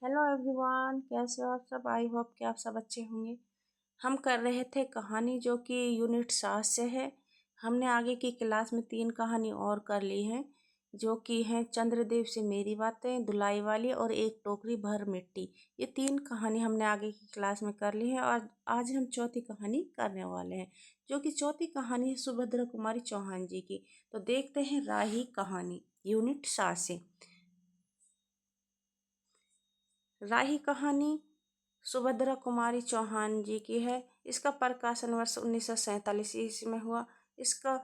Hello everyone, कैसे हो आप सब। आई होप कि आप सब अच्छे होंगे। हम कर रहे थे कहानी जो कि यूनिट 7 से है। हमने आगे की क्लास में 3 कहानी और कर ली हैं जो कि हैं चंद्रदेव से मेरी बातें, धुलाई वाली और एक टोकरी भर मिट्टी। ये 3 कहानी हमने आगे की क्लास में कर ली है और आज हम चौथी कहानी करने वाले हैं जो कि चौथी कहानी है सुभद्रा कुमारी चौहान जी की। तो देखते हैं राही कहानी यूनिट 7 से। राही कहानी सुभद्रा कुमारी चौहान जी की है। इसका प्रकाशन वर्ष 1947 ईस्वी में हुआ। इसका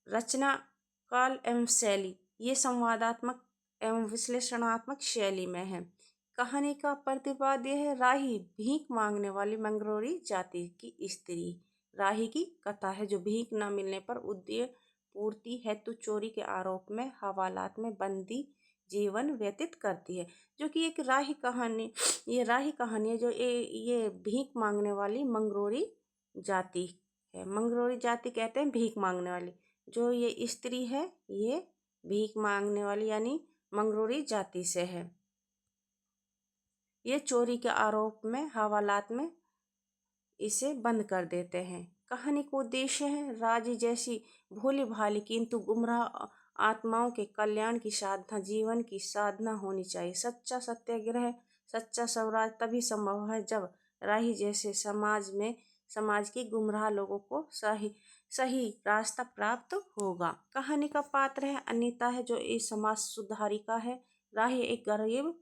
रचना काल एवं शैली ये संवादात्मक एवं विश्लेषणात्मक शैली में है। कहानी का प्रतिपाद्य है राही भीख मांगने वाली मंगरोरी जाति की स्त्री। राही की कथा है जो भीख न मिलने पर उद्देश्य पूर्ति हेतु चोरी के आरोप में हवालात में बंदी जीवन व्यतीत करती है। जो कि एक राही कहानी, ये राही कहानी है जो ये भीख मांगने वाली मंगरोरी जाति है। मंगरोरी जाति कहते हैं भीख मांगने वाली। जो ये स्त्री है ये भीख मांगने वाली यानी मंगरोरी जाति से है। ये चोरी के आरोप में हवालात में इसे बंद कर देते हैं। कहानी का उद्देश्य है राजी जैसी भोली भाली किंतु गुमराह आत्माओं के कल्याण की साधना जीवन की साधना होनी चाहिए। सच्चा सत्याग्रह, सच्चा स्वराज तभी संभव है जब राही जैसे समाज की गुमराह लोगों को सही रास्ता प्राप्त होगा। कहानी का पात्र है अनीता है जो इस समाज सुधारिका है। राही एक गरीब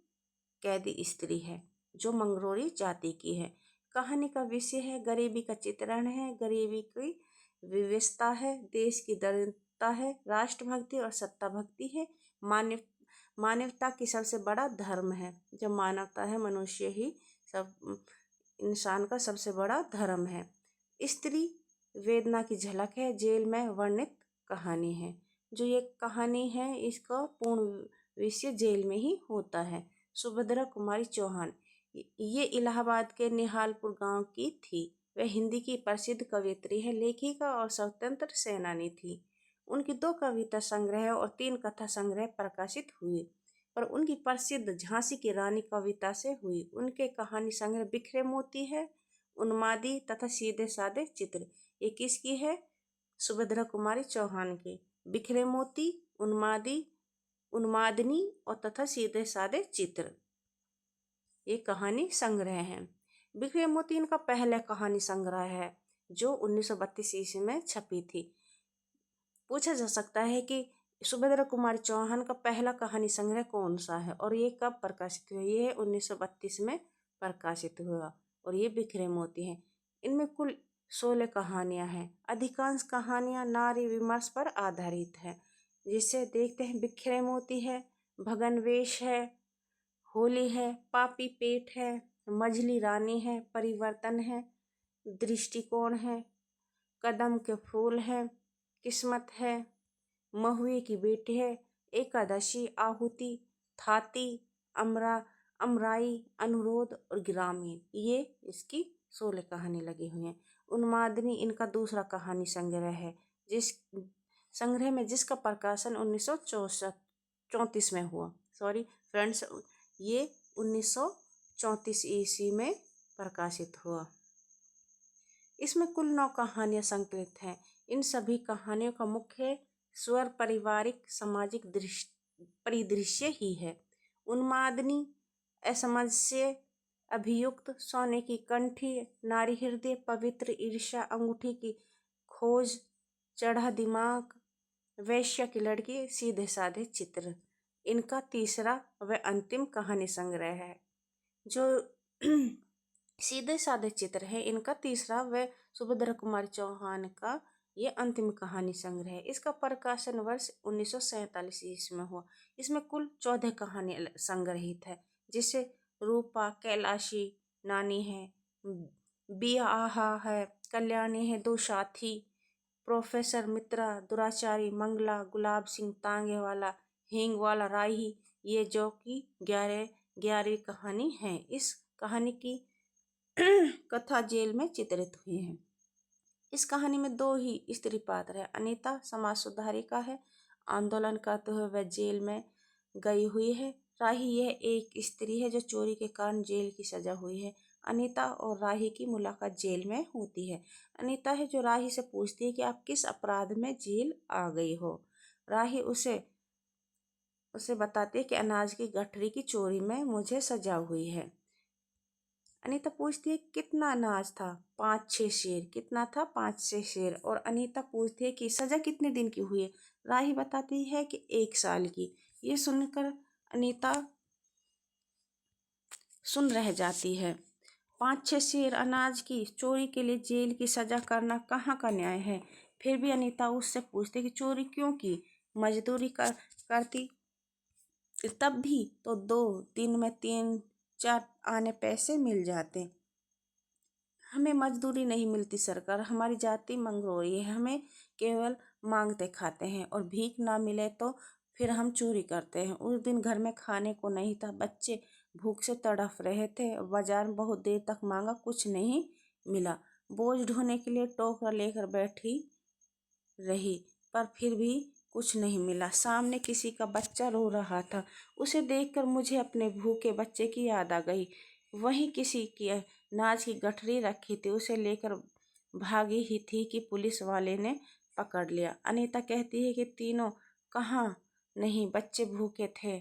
कैदी स्त्री है जो मंगरोरी जाति की है। कहानी का विषय है गरीबी का चित्रण है, गरीबी की विवशता है, देश की दरिद्रता है, राष्ट्रभक्ति और सत्ता भक्ति है, मानवता की सबसे बड़ा धर्म है। जब मानवता है, मनुष्य ही सब इंसान का सबसे बड़ा धर्म है। स्त्री वेदना की झलक है, जेल में वर्णित कहानी है। जो ये कहानी है इसका पूर्ण विषय जेल में ही होता है। सुभद्रा कुमारी चौहान ये इलाहाबाद के निहालपुर गांव की थी। वह हिंदी की प्रसिद्ध कवयित्री है, लेखिका और स्वतंत्र सेनानी थी। उनकी 2 कविता संग्रह और 3 कथा संग्रह प्रकाशित हुए, पर उनकी प्रसिद्ध झांसी की रानी कविता से हुई। उनके कहानी संग्रह बिखरे मोती है, उन्मादी तथा सीधे साधे चित्र। ये किसकी है? सुभद्रा कुमारी चौहान की। बिखरे मोती, उन्मादी, उन्मादनी और तथा सीधे साधे चित्र ये कहानी संग्रह है। बिखरे मोती इनका पहला कहानी संग्रह है जो 1932 ईस्वी में छपी थी। पूछा जा सकता है कि सुभद्रा कुमारी चौहान का पहला कहानी संग्रह कौन सा है और ये कब प्रकाशित हुआ? ये 1932 में प्रकाशित हुआ और ये बिखरे मोती है। इनमें कुल 16 कहानियां हैं। अधिकांश कहानियां नारी विमर्श पर आधारित है। जिसे देखते हैं बिखरे मोती है, भगनवेश है, होली है, पापी पेट है, मझली रानी है, परिवर्तन है, दृष्टिकोण है, कदम के फूल है, किस्मत है, महुए की बेटी है, एकादशी, आहुति, थाती, अमराई, अनुरोध और ग्रामीण। ये इसकी 16 कहानी लगी हुई हैं। उन्मादनी इनका दूसरा कहानी संग्रह है जिस संग्रह में जिसका प्रकाशन 1934 में हुआ। सॉरी फ्रेंड्स, ये 1934 ईस्वी में प्रकाशित हुआ। इसमें कुल 9 कहानियां संकलित हैं। इन सभी कहानियों का मुख्य स्वर पारिवारिक सामाजिक परिदृश्य ही है। उन्मादनी असमझ से अभियुक्त, सोने की कंठी, नारी हृदय, पवित्र ईर्ष्या, अंगूठी की खोज, चढ़ा दिमाग, वैश्य की लड़की, सीधे साधे चित्र इनका तीसरा व अंतिम कहानी संग्रह है। जो सीधे साधे चित्र है इनका तीसरा व सुभद्रा कुमारी चौहान का ये अंतिम कहानी संग्रह है। इसका प्रकाशन वर्ष 1947 ईस्वी में हुआ। इसमें कुल 14 कहानी संग्रहित है जिसे रूपा, कैलाशी नानी है, बियाहा है, कल्याणी है, 2 साथी, प्रोफेसर मित्रा, दुराचारी, मंगला, गुलाब सिंह तांगे वाला, हींग वाला, राही ये जो कि 11वीं कहानी है। इस कहानी की कथा जेल में चित्रित हुई है। इस कहानी में 2 ही स्त्री पात्र है। अनीता समाज सुधारिका है, आंदोलन करते हुए वह जेल में गई हुई है। राही यह एक स्त्री है जो चोरी के कारण जेल की सजा हुई है। अनीता और राही की मुलाकात जेल में होती है। अनीता है जो राही से पूछती है कि आप किस अपराध में जेल आ गई हो। राही उसे उसे बताती है कि अनाज की गठरी की चोरी में मुझे सजा हुई है। अनीता पूछती है कितना अनाज था। 5-6 शेर। कितना था? 5-6 शेर। और अनीता पूछती है कि सजा कितने दिन की हुई है। राही बताती है कि 1 साल की। ये सुनकर अनीता सुन रह जाती है। 5-6 शेर अनाज की चोरी के लिए जेल की सजा करना कहाँ का न्याय है। फिर भी अनीता उससे पूछती कि चोरी क्यों की। मजदूरी करती तब भी तो 2 दिन में 3-4 आने पैसे मिल जाते। हमें मजदूरी नहीं मिलती सरकार, हमारी जाति मंगरोई है, हमें केवल मांगते खाते हैं और भीख ना मिले तो फिर हम चोरी करते हैं। उस दिन घर में खाने को नहीं था, बच्चे भूख से तड़फ रहे थे। बाजार में बहुत देर तक मांगा, कुछ नहीं मिला। बोझ ढोने के लिए टोकरा लेकर बैठी रही पर फिर भी कुछ नहीं मिला। सामने किसी का बच्चा रो रहा था। उसे देखकर मुझे अपने भूखे बच्चे की याद आ गई। वहीं किसी की अनाज की गठरी रखी थी, उसे लेकर भागी ही थी कि पुलिस वाले ने पकड़ लिया। अनीता कहती है कि तीनों कहाँ? नहीं, बच्चे भूखे थे।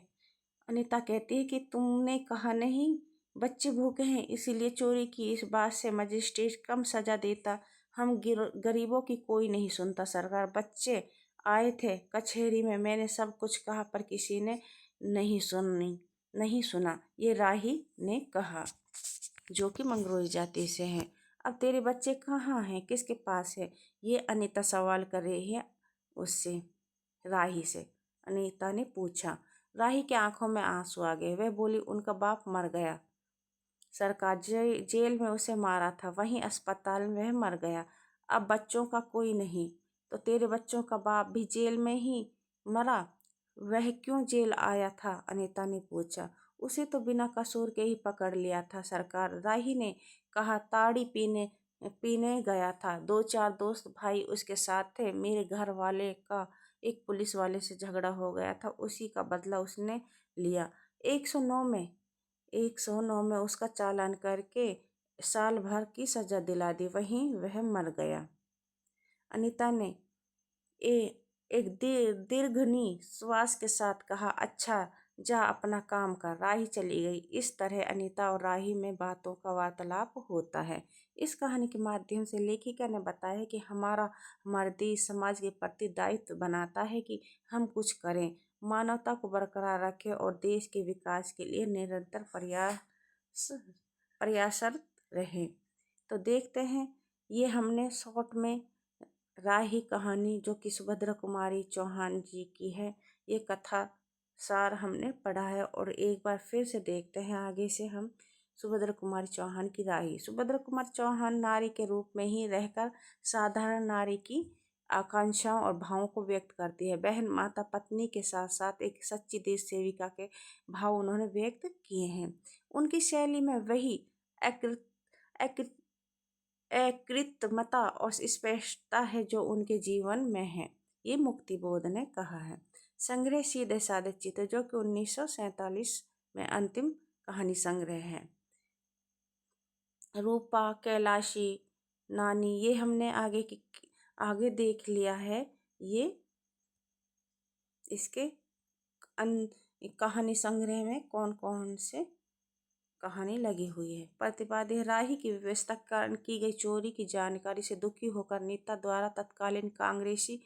अनीता कहती है कि तुमने कहा नहीं बच्चे भूखे हैं इसीलिए चोरी की। इस बात से मजिस्ट्रेट कम सजा देता। हम गरीबों की कोई नहीं सुनता सरकार। बच्चे आए थे कचहरी में, मैंने सब कुछ कहा पर किसी ने नहीं सुना। ये राही ने कहा, जो कि मंगरोई जाति से हैं। अब तेरे बच्चे कहाँ हैं, किसके पास है? ये अनीता सवाल कर रही है उससे, राही से। अनीता ने पूछा। राही की आंखों में आंसू आ गए। वह बोली, उनका बाप मर गया सरकार, जेल में उसे मारा था, वहीं अस्पताल में वह मर गया। अब बच्चों का कोई नहीं। तो तेरे बच्चों का बाप भी जेल में ही मरा? वह क्यों जेल आया था? अनीता ने पूछा। उसे तो बिना कसूर के ही पकड़ लिया था सरकार, राही ने कहा। ताड़ी पीने पीने गया था। 2-4 दोस्त भाई उसके साथ थे। मेरे घर वाले का एक पुलिस वाले से झगड़ा हो गया था, उसी का बदला उसने लिया। 109 में उसका चालान करके साल भर की सजा दिला दी, वहीं वह मर गया। अनीता ने एक दीर्घनी श्वास के साथ कहा, अच्छा जा अपना काम कर। राही चली गई। इस तरह अनीता और राही में बातों का वार्तालाप होता है। इस कहानी के माध्यम से लेखिका ने बताया है कि हमारे देश समाज के प्रति दायित्व बनाता है कि हम कुछ करें, मानवता को बरकरार रखें और देश के विकास के लिए निरंतर प्रयासरत रहें। तो देखते हैं, ये हमने शॉर्ट में राही कहानी जो कि सुभद्रा कुमारी चौहान जी की है, ये कथा सार हमने पढ़ा है। और एक बार फिर से देखते हैं आगे से हम सुभद्रा कुमारी चौहान की राही। सुभद्रा कुमारी चौहान नारी के रूप में ही रहकर साधारण नारी की आकांक्षाओं और भावों को व्यक्त करती है। बहन, माता, पत्नी के साथ साथ एक सच्ची देश सेविका के भाव उन्होंने व्यक्त किए हैं। उनकी शैली में वही अकृत्रिमता और स्पष्टता है जो उनके जीवन में है, ये मुक्तिबोध ने कहा है। संग्रह सीधे साधे चित्र, जो कि 1947 में अंतिम कहानी संग्रह है। रूपा, कैलाशी, नानी, ये हमने आगे देख लिया है। ये इसके कहानी संग्रह में कौन कौन से कहानी लगी हुई है। प्रतिवादी राही की व्यवस्था कारण की गई चोरी की जानकारी से दुखी होकर नेता द्वारा तत्कालीन कांग्रेसी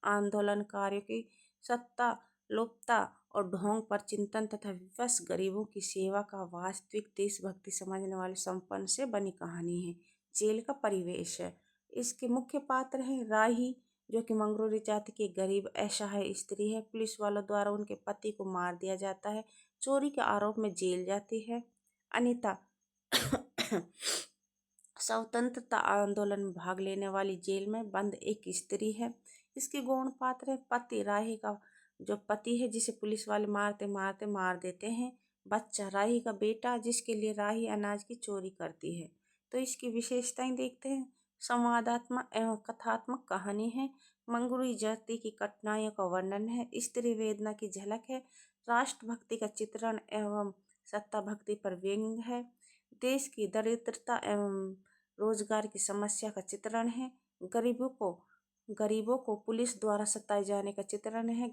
आंदोलनकारियों की सत्ता लोपता और ढोंग पर चिंतन तथा विवश गरीबों की सेवा का वास्तविक देशभक्ति समझने वाले संपन्न से बनी कहानी है। जेल का परिवेश है। इसके मुख्य पात्र हैं राही, जो कि मंगरोली जाति की गरीब असहाय स्त्री है। पुलिस वालों द्वारा उनके पति को मार दिया जाता है। चोरी के आरोप में जेल जाती है। अनीता स्वतंत्रता आंदोलन में भाग लेने वाली जेल में बंद एक स्त्री है। इसके गौण पात्र है पति, राही का जो पति है जिसे पुलिस वाले मारते मारते मार देते हैं। बच्चा, राही का बेटा, जिसके लिए राही अनाज की चोरी करती है। तो इसकी विशेषताएं देखते हैं। संवादात्मक एवं कथात्मक कहानी है। मंगरूई जाति की कठिनाइयों का वर्णन है। स्त्री वेदना की झलक है। राष्ट्रभक्ति का चित्रण एवं सत्ता भक्ति पर व्यंग है। देश की दरिद्रता एवं रोजगार की समस्या का चित्रण है। गरीबों को पुलिस द्वारा सताए जाने का चित्रण है।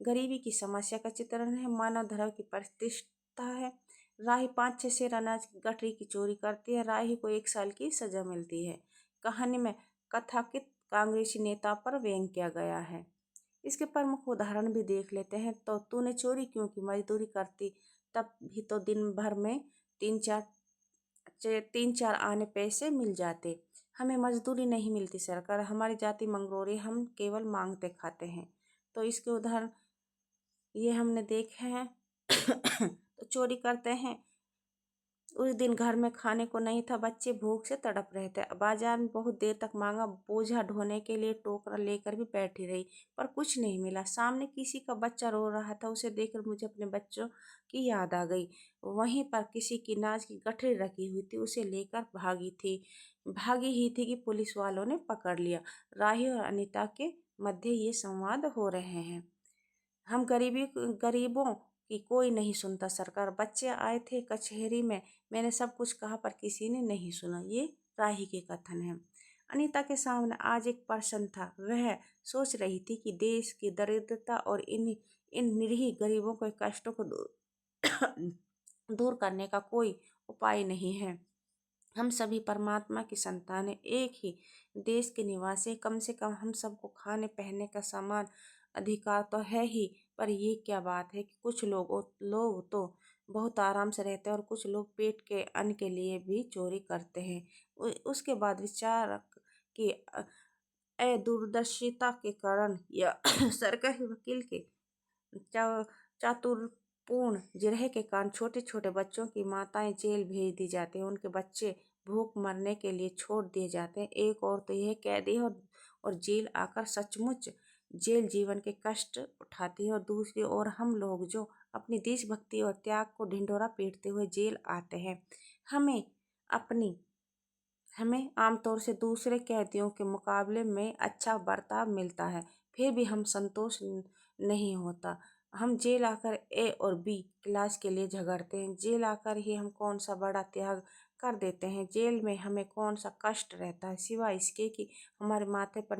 गरीबी की समस्या का चित्रण है। मानव धर्म की प्रतिष्ठा है। राही 5-6 शेर अनाज की गठरी की चोरी करती है। राही को 1 साल की सजा मिलती है। कहानी में कथाकित कांग्रेसी नेता पर व्यंग किया गया है। इसके प्रमुख उदाहरण भी देख लेते हैं। तो तूने चोरी क्यों की, मजदूरी करती तब भी तो दिन भर में 3-4 आने पैसे मिल जाते। हमें मजदूरी नहीं मिलती सरकार, हमारी जाति मंगरोरी, हम केवल मांगते खाते हैं। तो इसके उदाहरण ये हमने देखे हैं। तो चोरी करते हैं। उस दिन घर में खाने को नहीं था, बच्चे भूख से तड़प रहे थे। बाजार में बहुत देर तक मांगा, बोझा ढोने के लिए टोकरा लेकर भी बैठी रही, पर कुछ नहीं मिला। सामने किसी का बच्चा रो रहा था, उसे देखकर मुझे अपने बच्चों की याद आ गई। वहीं पर किसी की नाज की गठरी रखी हुई थी, उसे लेकर भागी ही थी कि पुलिस वालों ने पकड़ लिया। राही और अनीता के मध्य ये संवाद हो रहे हैं। हम गरीबों की कोई नहीं सुनता सरकार। बच्चे आए थे कचहरी में, मैंने सब कुछ कहा पर किसी ने नहीं सुना। ये राही के कथन है। अनीता के सामने आज एक पर्सन था। वह सोच रही थी कि देश की दरिद्रता और इन निरीह गरीबों के कष्टों को दूर करने का कोई उपाय नहीं है। हम सभी परमात्मा की संतान हैं, एक ही देश के निवासी। कम से कम हम सबको खाने पहनने का समान अधिकार तो है ही। पर ये क्या बात है कि कुछ लोग तो बहुत आराम से रहते हैं और कुछ लोग पेट के अन्न के लिए भी चोरी करते हैं। उसके बाद विचारक की दूरदर्शिता के कारण या सरकारी वकील के चातुरपूर्ण जिरह के कारण छोटे छोटे बच्चों की माताएं जेल भेज दी जाती हैं। उनके बच्चे भूख मरने के लिए छोड़ दिए जाते हैं। एक और तो यह कैदी और जेल आकर सचमुच जेल जीवन के कष्ट उठाती है, और दूसरी ओर हम लोग जो अपनी देशभक्ति और त्याग को ढिंढोरा पीटते हुए जेल आते हैं। हमें आमतौर से दूसरे कैदियों के मुकाबले में अच्छा बर्ताव मिलता है, फिर भी हम संतोष नहीं होता। हम जेल आकर ए और बी क्लास के लिए झगड़ते हैं। जेल आकर ही हम कौन सा बड़ा त्याग कर देते हैं। जेल में हमें कौन सा कष्ट रहता है, सिवाय इसके कि हमारे माथे पर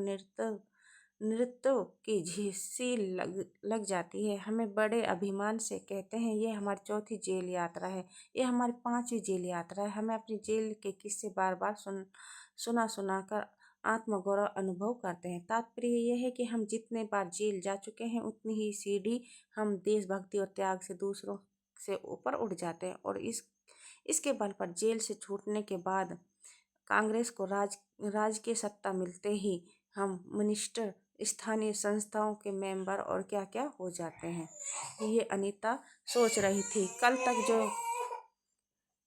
नृत्य की झिस्सी लग जाती है। हमें बड़े अभिमान से कहते हैं ये हमारी 4थी जेल यात्रा है, ये हमारी 5वीं जेल यात्रा है। हमें अपनी जेल के किस्से बार बार सुना कर आत्मगौरव अनुभव करते हैं। तात्पर्य यह है कि हम जितने बार जेल जा चुके हैं, उतनी ही सीढ़ी हम देशभक्ति और त्याग से दूसरों से ऊपर उठ जाते हैं। और इसके बल पर जेल से छूटने के बाद कांग्रेस को राजकीय सत्ता मिलते ही हम मिनिस्टर, स्थानीय संस्थाओं के मेंबर और क्या क्या हो जाते हैं। ये अनीता सोच रही थी। कल तक जो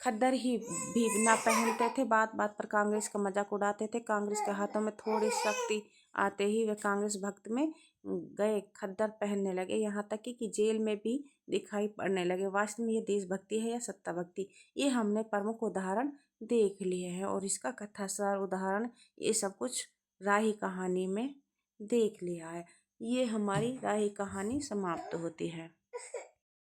खद्दर ही भी ना पहनते थे, बात बात पर कांग्रेस का मजाक उड़ाते थे। कांग्रेस के हाथों में थोड़ी शक्ति आते ही वे कांग्रेस भक्त में गए खद्दर पहनने लगे, यहाँ तक कि जेल में भी दिखाई पड़ने लगे। वास्तव में ये देशभक्ति है या सत्ता भक्ति, ये हमने प्रमुख उदाहरण देख लिए हैं, और इसका कथासार उदाहरण ये सब कुछ राही कहानी में देख लिया है। ये हमारी राही कहानी समाप्त होती है।